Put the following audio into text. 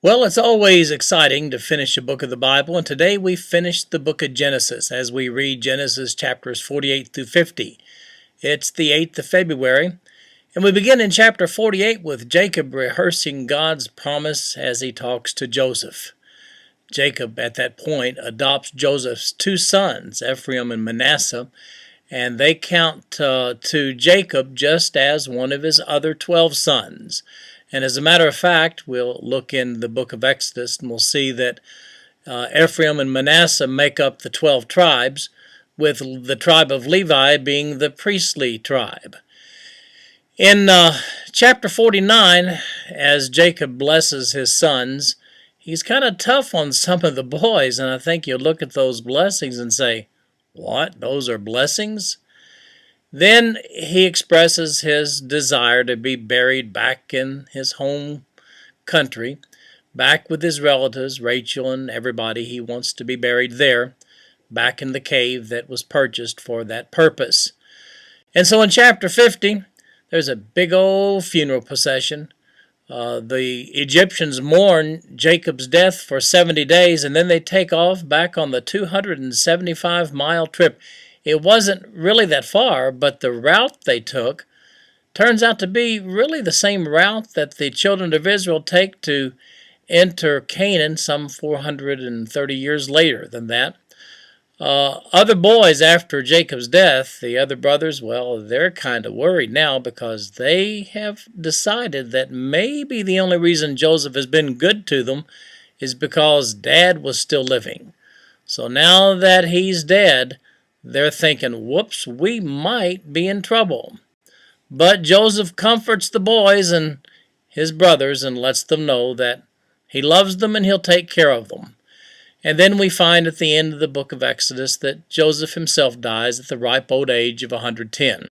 Well, it's always exciting to finish a book of the Bible, and today we finished the book of Genesis as we read Genesis chapters 48 through 50. It's the 8th of February, and we begin in chapter 48 with Jacob rehearsing God's promise as he talks to Joseph. Jacob, at that point, adopts Joseph's two sons, Ephraim and Manasseh, and they count to Jacob just as one of his other 12 sons. And as a matter of fact, we'll look in the book of Exodus and we'll see that Ephraim and Manasseh make up the 12 tribes, with the tribe of Levi being the priestly tribe. In chapter 49, as Jacob blesses his sons, he's kind of tough on some of the boys, and I think you'll look at those blessings and say, "What? Those are blessings?" Then he expresses his desire to be buried back in his home country, back with his relatives, Rachel and everybody. He wants to be buried there, back in the cave that was purchased for that purpose. And so in chapter 50, there's a big old funeral procession. The Egyptians mourn Jacob's death for 70 days, and then they take off back on the 275-mile trip. It wasn't really that far, but the route they took turns out to be really the same route that the children of Israel take to enter Canaan some 430 years later than that. Other boys after Jacob's death, the other brothers, well, they're kind of worried now because they have decided that maybe the only reason Joseph has been good to them is because Dad was still living. So now that he's dead, they're thinking, whoops, we might be in trouble. But Joseph comforts the boys and his brothers and lets them know that he loves them and he'll take care of them. And then we find at the end of the book of Exodus that Joseph himself dies at the ripe old age of 110.